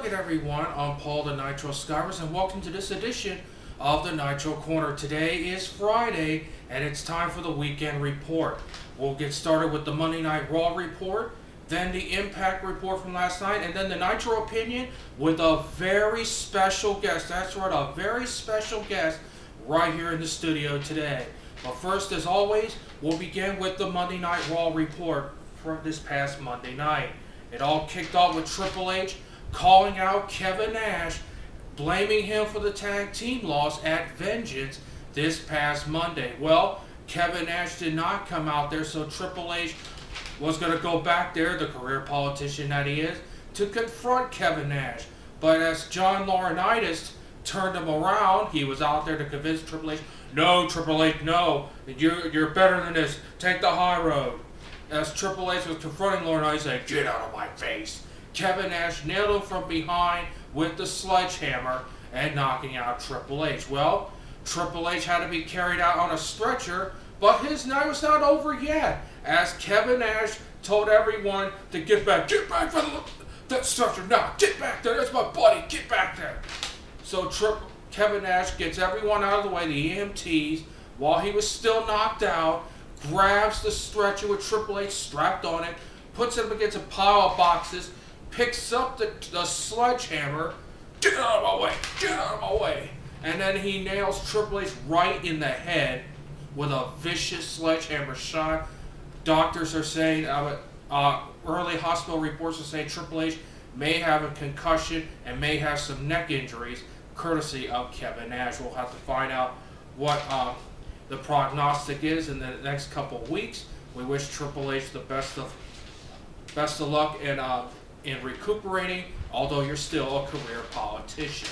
Alright everyone, I'm Paul the Nitro Skywars and welcome to this edition of the Nitro Corner. Today is Friday and it's time for the weekend report. We'll get started with the Monday Night Raw report, then the Impact report from last night, and then the Nitro Opinion with a very special guest. That's right, a very special guest right here in the studio today. But first, as always, we'll begin with the Monday Night Raw report from this past Monday night. It all kicked off with Triple H calling out Kevin Nash, blaming him for the tag team loss at Vengeance this past Monday. Well, Kevin Nash did not come out there, so Triple H was going to go back there, the career politician that he is, to confront Kevin Nash. But as John Laurinaitis turned him around, he was out there to convince Triple H, no, Triple H, no, you're better than this, take the high road. As Triple H was confronting Laurinaitis, saying, get out of my face, Kevin Nash nailed him from behind with the sledgehammer and knocking out Triple H. Well, Triple H had to be carried out on a stretcher, but his night was not over yet, as Kevin Nash told everyone to get back from that stretcher now, get back there, that's my buddy, get back there. So Kevin Nash gets everyone out of the way, the EMTs, while he was still knocked out, grabs the stretcher with Triple H strapped on it, puts it up against a pile of boxes, picks up the sledgehammer, get out of my way, get out of my way. And then he nails Triple H right in the head with a vicious sledgehammer shot. Doctors are saying, early hospital reports are saying Triple H may have a concussion and may have some neck injuries, courtesy of Kevin Nash. We'll have to find out what the prognostic is in the next couple of weeks. We wish Triple H the best of luck in recuperating, although you're still a career politician.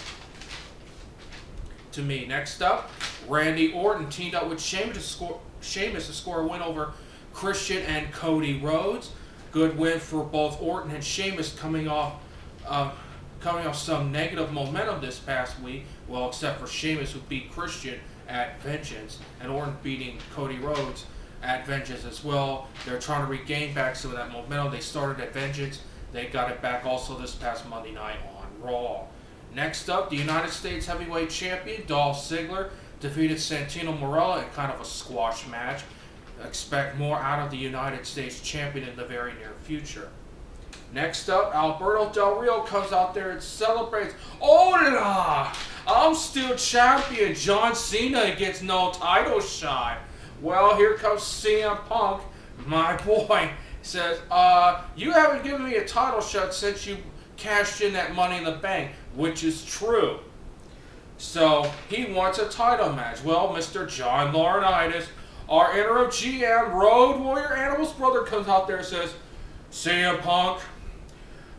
To me, next up, Randy Orton teamed up with Sheamus to score a win over Christian and Cody Rhodes. Good win for both Orton and Sheamus coming off some negative momentum this past week. Well, except for Sheamus, who beat Christian at Vengeance, and Orton beating Cody Rhodes at Vengeance as well. They're trying to regain back some of that momentum. They started at Vengeance. They got it back also this past Monday night on Raw. Next up, the United States Heavyweight Champion, Dolph Ziggler, defeated Santino Marella in kind of a squash match. Expect more out of the United States Champion in the very near future. Next up, Alberto Del Rio comes out there and celebrates. Hola! I'm still champion. John Cena gets no title shot. Well, here comes CM Punk, my boy. Says, you haven't given me a title shot since you cashed in that Money in the Bank, which is true. So, he wants a title match. Well, Mr. John Laurinaitis, our interim GM, Road Warrior Animal's brother, comes out there and says, CM Punk,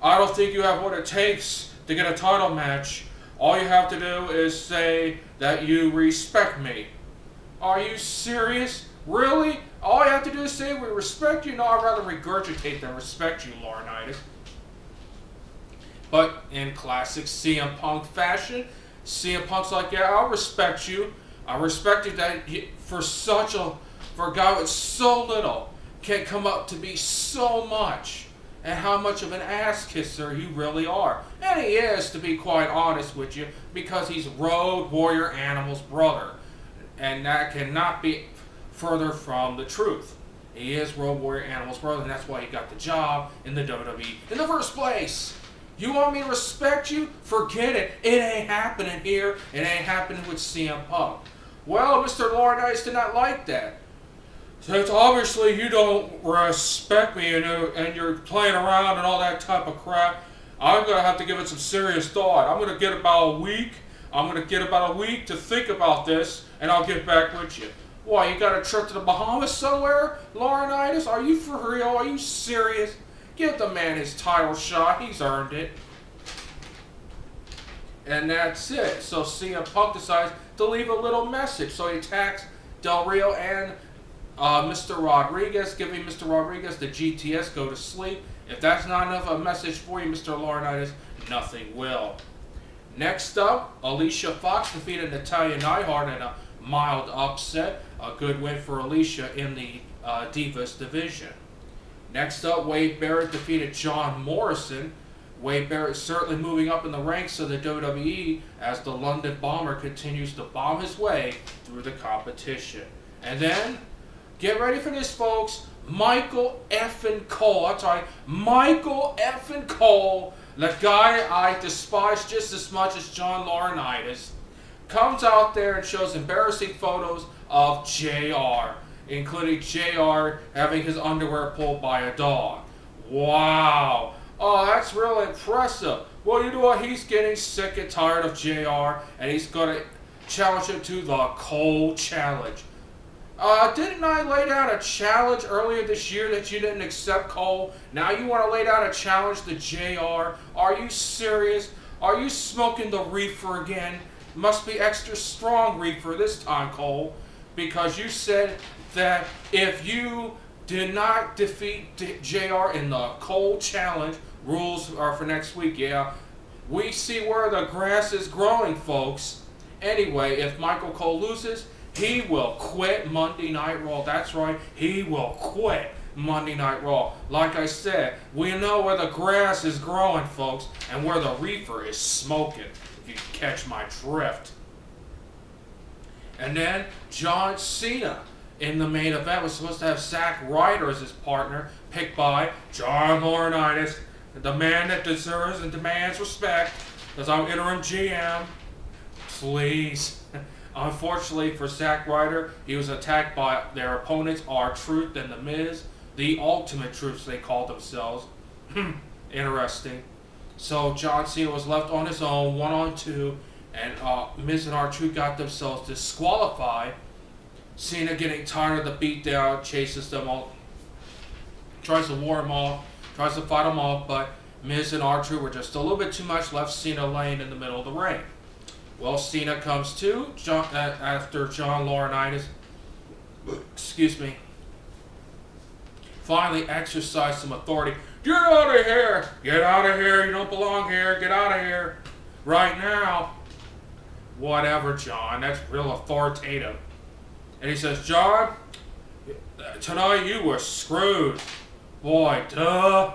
I don't think you have what it takes to get a title match. All you have to do is say that you respect me. Are you serious? Really? All you have to do is say we respect you? No, I'd rather regurgitate than respect you, Laurinaitis. But in classic CM Punk fashion, CM Punk's like, yeah, I'll respect you. I respect you that you, for a guy with so little can come up to be so much. And how much of an ass kisser you really are. And he is, to be quite honest with you, because he's Road Warrior Animal's brother. And that cannot be further from the truth. He is Road Warrior Animal's brother, and that's why he got the job in the WWE in the first place. You want me to respect you? Forget it. It ain't happening here. It ain't happening with CM Punk. Well, Mr. Laurinaitis did not like that. Since obviously you don't respect me and you're playing around and all that type of crap, I'm going to have to give it some serious thought. I'm going to get about a week. I'm going to get about a week to think about this, and I'll get back with you. Why, you got a trip to the Bahamas somewhere, Laurinaitis? Are you for real? Are you serious? Give the man his title shot. He's earned it. And that's it. So CM Punk decides to leave a little message. So he attacks Del Rio and Mr. Rodriguez, giving Mr. Rodriguez the GTS, go to sleep. If that's not enough of a message for you, Mr. Laurinaitis, nothing will. Next up, Alicia Fox defeated Natalya Neidhart in a mild upset. A good win for Alicia in the Divas division. Next up, Wade Barrett defeated John Morrison Wade Barrett is certainly moving up in the ranks of the WWE as the London Bomber continues to bomb his way through the competition. And then, get ready for this, folks. Michael effing Cole. That's right, Michael effing Cole, the guy I despise just as much as John Laurinaitis, comes out there and shows embarrassing photos of JR, including JR having his underwear pulled by a dog. Wow. Oh, that's really impressive. Well, you know what? He's getting sick and tired of JR, and he's going to challenge him to the Cole Challenge. Didn't I lay down a challenge earlier this year that you didn't accept, Cole? Now you want to lay down a challenge to JR? Are you serious? Are you smoking the reefer again? Must be extra strong reefer this time, Cole, because you said that if you did not defeat JR in the Cole Challenge, rules are for next week, yeah. We see where the grass is growing, folks. Anyway, if Michael Cole loses, he will quit Monday Night Raw. That's right, he will quit Monday Night Raw. Like I said, we know where the grass is growing, folks, and where the reefer is smoking, if you catch my drift. And then John Cena in the main event was supposed to have Zack Ryder as his partner, picked by John Laurinaitis, the man that deserves and demands respect, because I'm interim GM. Please. Unfortunately for Zack Ryder, he was attacked by their opponents, R-Truth and The Miz, the Ultimate Truths they called themselves. Interesting. So John Cena was left on his own, 1-on-2, and Miz and R-Truth got themselves disqualified. Cena, getting tired of the beatdown, chases them all, tries to ward them off, tries to fight them off, but Miz and R-Truth were just a little bit too much, left Cena laying in the middle of the ring. Well, Cena comes to after John Laurinaitis, finally exercised some authority. Get out of here! Get out of here! You don't belong here! Get out of here! Right now! Whatever, John. That's real authoritative. And he says, John, tonight you were screwed. Boy, duh.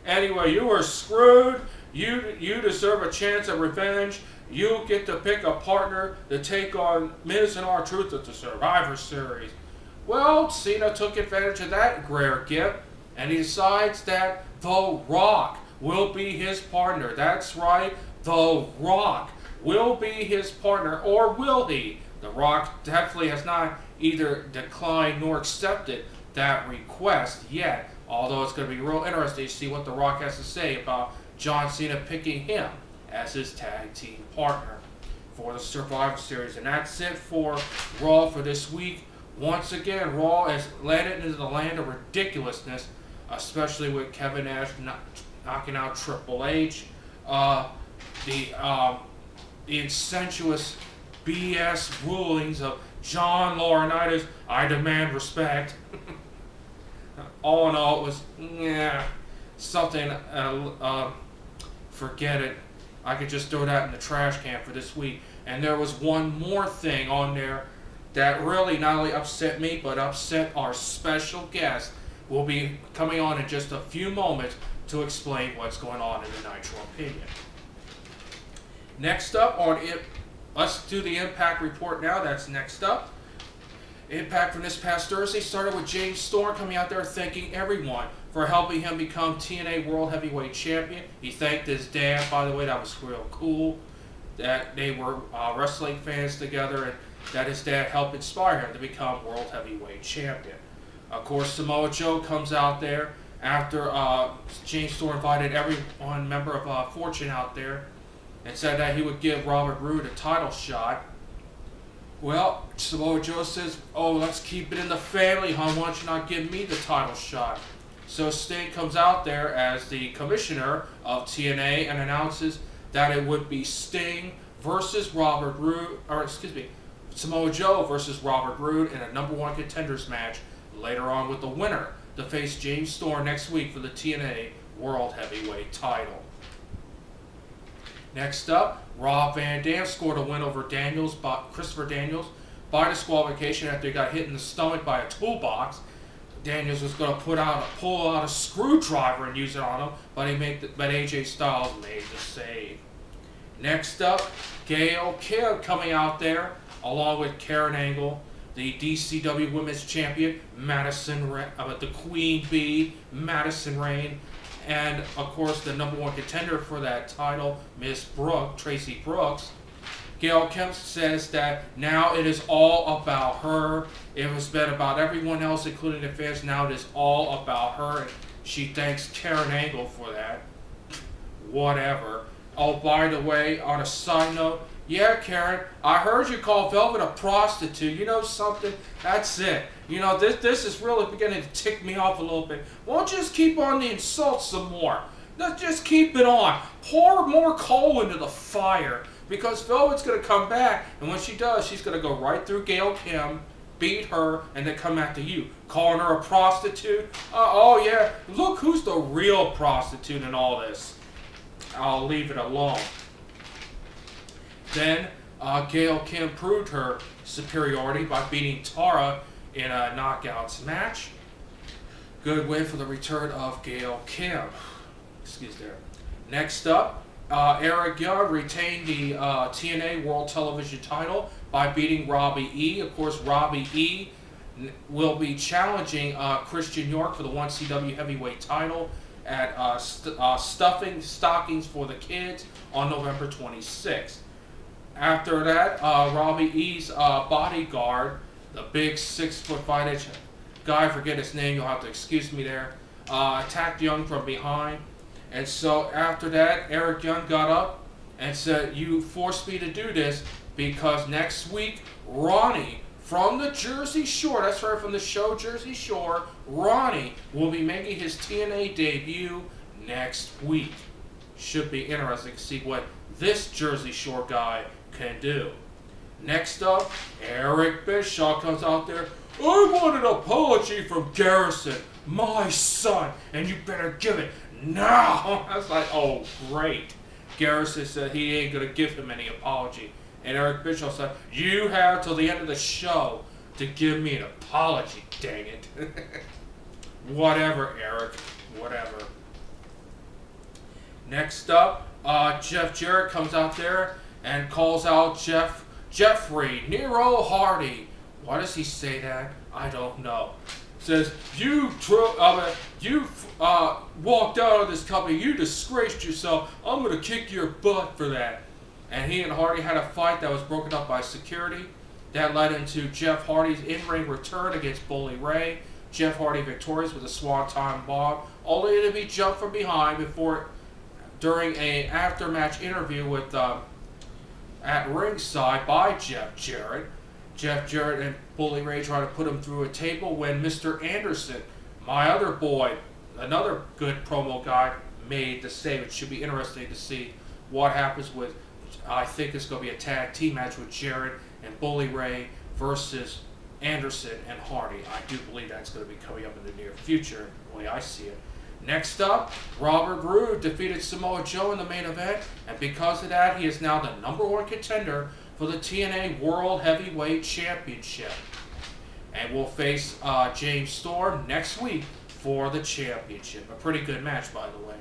Anyway, you were screwed. You deserve a chance at revenge. You get to pick a partner to take on Miz and R-Truth at the Survivor Series. Well, Cena took advantage of that rare gift, and he decides that The Rock will be his partner. That's right, The Rock will be his partner, or will he? The Rock definitely has not either declined nor accepted that request yet, although it's going to be real interesting to see what The Rock has to say about John Cena picking him as his tag team partner for the Survivor Series. And that's it for Raw for this week. Once again, Raw has landed into the land of ridiculousness, especially with Kevin Nash knocking out Triple H. The insensuous BS rulings of John Laurinaitis, I demand respect. All in all, it was something, forget it. I could just throw that in the trash can for this week. And there was one more thing on there that really not only upset me, but upset our special guest. Will be coming on in just a few moments to explain what's going on in the Nitro Opinion. Next up on it, let's do the Impact report now. That's next up. Impact from this past Thursday started with James Storm coming out there thanking everyone for helping him become TNA World Heavyweight Champion. He thanked his dad, by the way. That was real cool that they were wrestling fans together and that his dad helped inspire him to become World Heavyweight Champion. Of course, Samoa Joe comes out there after James Storm invited every one member of Fortune out there and said that he would give Robert Roode a title shot. Well, Samoa Joe says, oh, let's keep it in the family, hon. Why don't you not give me the title shot? So Sting comes out there as the commissioner of TNA and announces that it would be Sting versus Samoa Joe versus Robert Roode in a #1 contenders match later on, with the winner to face James Storm next week for the TNA World Heavyweight title. Next up, Rob Van Dam scored a win over Christopher Daniels by disqualification after he got hit in the stomach by a toolbox. Daniels was going to pull out a screwdriver and use it on him, but AJ Styles made the save. Next up, Gail Kim coming out there, along with Karen Angle, the DCW Women's Champion, the Queen Bee, Madison Rayne, and of course the number one contender for that title, Miss Tracy Brooks. Gail Kim says that now it is all about her. It has been about everyone else, including the fans. Now it is all about her, and she thanks Karen Angle for that. Whatever. Oh, by the way, on a side note, yeah, Karen, I heard you call Velvet a prostitute. You know something? That's it. You know, this is really beginning to tick me off a little bit. Won't you just keep on the insults some more? Just keep it on. Pour more coal into the fire. Because Velvet's going to come back, and when she does, she's going to go right through Gail Kim, beat her, and then come after you. Calling her a prostitute? Oh yeah, look who's the real prostitute in all this. I'll leave it alone. Then, Gail Kim proved her superiority by beating Tara in a knockouts match. Good win for the return of Gail Kim. Excuse there. Next up, Eric Young retained the TNA World Television title by beating Robbie E. Of course, Robbie E. will be challenging Christian York for the 1CW Heavyweight title at Stuffing Stockings for the Kids on November 26th. After that, Robbie E.'s bodyguard, the big 6'5" guy, I forget his name, you'll have to excuse me there, attacked Young from behind. And so after that, Eric Young got up and said, you forced me to do this because next week, Ronnie from the Jersey Shore, that's right, from the show Jersey Shore, Ronnie will be making his TNA debut next week. Should be interesting to see what this Jersey Shore guy can do. Next up, Eric Bischoff comes out there. I want an apology from Garrison, my son, and you better give it now. I was like, oh, great. Garrison said he ain't going to give him any apology. And Eric Bischoff said, you have till the end of the show to give me an apology, dang it. Whatever, Eric. Whatever. Next up, Jeff Jarrett comes out there and calls out Jeffrey Nero Hardy. Why does he say that? I don't know. Says, you walked out of this company, you disgraced yourself, I'm going to kick your butt for that. And he and Hardy had a fight that was broken up by security. That led into Jeff Hardy's in-ring return against Bully Ray. Jeff Hardy victorious with a Swanton Bomb, only to be jumped from behind during an after-match interview with at ringside by Jeff Jarrett. Jeff Jarrett and Bully Ray try to put him through a table when Mr. Anderson, my other boy, another good promo guy, made the save. It should be interesting to see what happens with, I think it's going to be a tag team match with Jarrett and Bully Ray versus Anderson and Hardy. I do believe that's going to be coming up in the near future, the way I see it. Next up, Robert Roode defeated Samoa Joe in the main event, and because of that, he is now the #1 contender for the TNA World Heavyweight Championship. And will face James Storm next week for the championship. A pretty good match, by the way.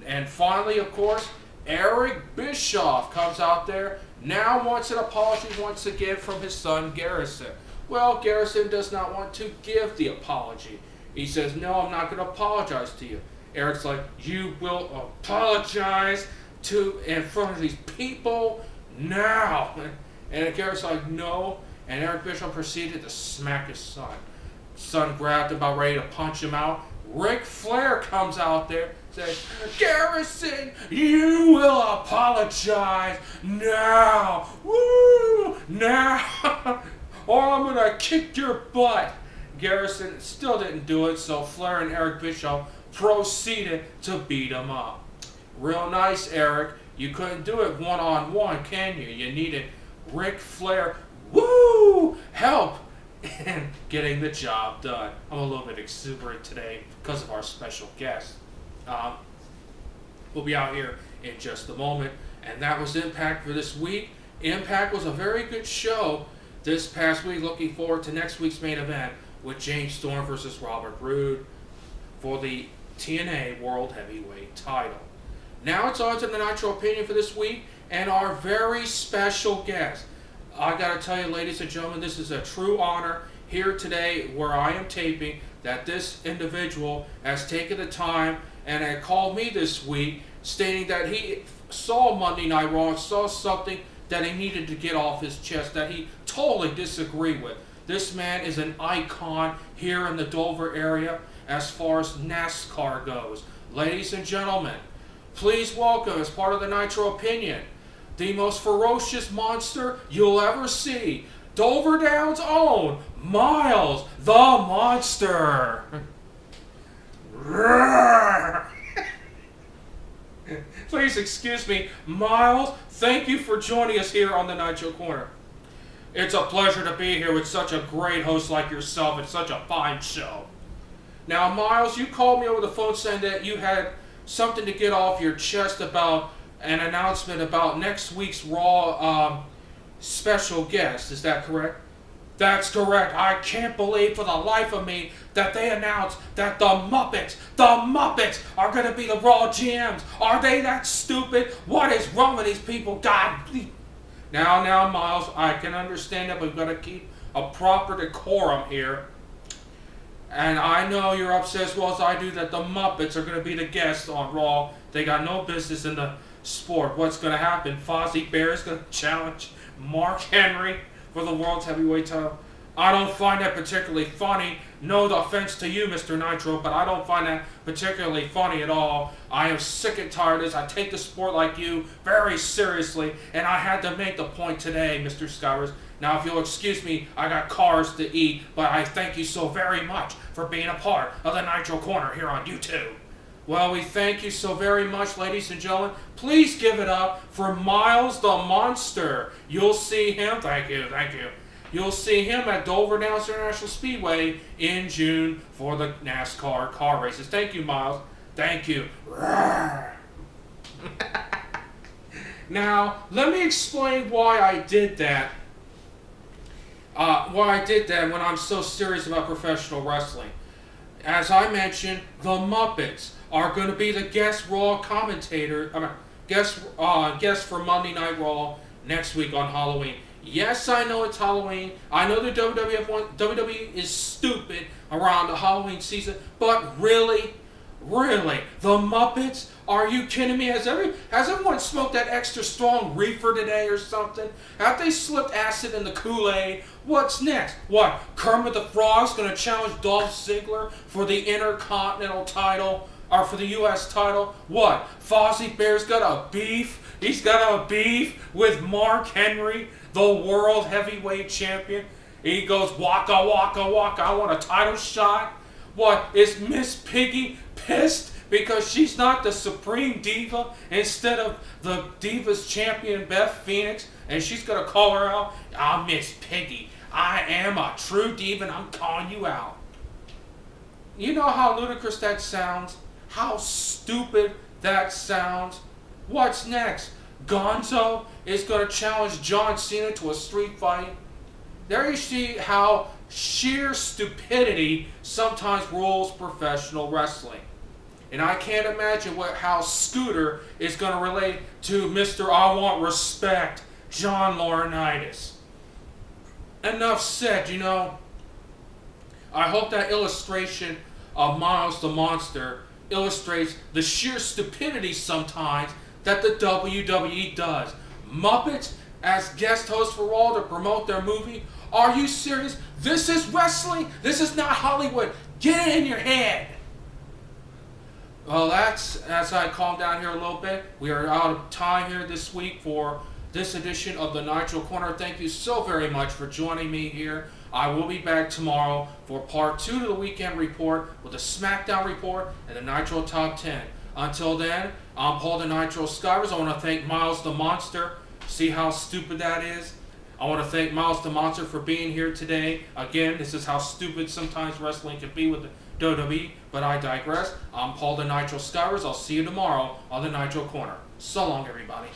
And finally, of course, Eric Bischoff comes out there, now wants an apology once again from his son Garrison. Well, Garrison does not want to give the apology. He says, no, I'm not going to apologize to you. Eric's like, you will apologize in front of these people now. And Garrett's like, no. And Eric Bischoff proceeded to smack his son. Son grabbed him, about ready to punch him out. Ric Flair comes out there, says, Garrison, you will apologize now. Woo! Now. Or I'm going to kick your butt. Garrison still didn't do it, so Flair and Eric Bischoff proceeded to beat him up. Real nice, Eric. You couldn't do it one-on-one, can you? You needed Ric Flair, help in getting the job done. I'm a little bit exuberant today because of our special guest. We'll be out here in just a moment. And that was Impact for this week. Impact was a very good show this past week. Looking forward to next week's main event with James Storm versus Robert Roode for the TNA World Heavyweight title. Now it's on to the Nitro Opinion for this week and our very special guest. I gotta tell you, ladies and gentlemen, this is a true honor here today where I am taping that this individual has taken the time and had called me this week stating that he saw Monday Night Raw and saw something that he needed to get off his chest that he totally disagreed with. This man is an icon here in the Dover area as far as NASCAR goes. Ladies and gentlemen, please welcome, as part of the Nitro Opinion, the most ferocious monster you'll ever see, Dover Down's own Miles the Monster. Please excuse me, Miles, thank you for joining us here on the Nitro Corner. It's a pleasure to be here with such a great host like yourself. It's such a fine show. Now, Miles, you called me over the phone saying that you had something to get off your chest about an announcement about next week's Raw special guest. Is that correct? That's correct. I can't believe for the life of me that they announced that the Muppets are going to be the Raw GMs. Are they that stupid? What is wrong with these people? God. Now, Miles, I can understand that we've got to keep a proper decorum here. And I know you're upset as well as I do that the Muppets are going to be the guests on Raw. They got no business in the sport. What's going to happen? Fozzie Bear is going to challenge Mark Henry for the World's Heavyweight title. I don't find that particularly funny. No offense to you, Mr. Nitro, but I don't find that particularly funny at all. I am sick and tired of this. I take the sport like you very seriously, and I had to make the point today, Mr. Skywers. Now, if you'll excuse me, I got cars to eat, but I thank you so very much for being a part of the Nitro Corner here on YouTube. Well, we thank you so very much, ladies and gentlemen. Please give it up for Miles the Monster. You'll see him. Thank you. You'll see him at Dover Downs International Speedway in June for the NASCAR car races. Thank you, Miles. Thank you. Now, let me explain why I did that. When I'm so serious about professional wrestling. As I mentioned, the Muppets are going to be the guest Raw guest for Monday Night Raw next week on Halloween. Yes, I know it's Halloween. I know the WWE is stupid around the Halloween season, but really, the Muppets? Are you kidding me? Has everyone smoked that extra strong reefer today or something? Have they slipped acid in the Kool-Aid? What's next? What? Kermit the Frog's going to challenge Dolph Ziggler for the Intercontinental title? Or for the U.S. title? What? Fozzie Bear's got a beef? He's got a beef with Mark Henry, the World Heavyweight Champion? He goes, waka, waka, waka, I want a title shot? What? Is Miss Piggy pissed because she's not the Supreme Diva instead of the Divas Champion Beth Phoenix? And she's going to call her out? I'm Miss Piggy. I am a true diva and I'm calling you out. You know how ludicrous that sounds? How stupid that sounds? What's next? Gonzo is going to challenge John Cena to a street fight. There you see how sheer stupidity sometimes rules professional wrestling. And I can't imagine how Scooter is going to relate to Mr. I Want Respect, John Laurinaitis. Enough said, I hope that illustration of Miles the Monster illustrates the sheer stupidity sometimes that the WWE does. Muppets as guest hosts for Raw to promote their movie? Are you serious? This is wrestling? This is not Hollywood. Get it in your head. Well, that's, as I calm down here a little bit, we are out of time here this week for this edition of the Nitro Corner. Thank you so very much for joining me here. I will be back tomorrow for part 2 of the weekend report with the SmackDown report and the Nitro Top 10. Until then, I'm Paul the Nitro Skywers. I want to thank Miles the Monster. See how stupid that is? I want to thank Miles the Monster for being here today. Again, this is how stupid sometimes wrestling can be with the WWE, but I digress. I'm Paul the Nitro Skywers. I'll see you tomorrow on the Nitro Corner. So long, everybody.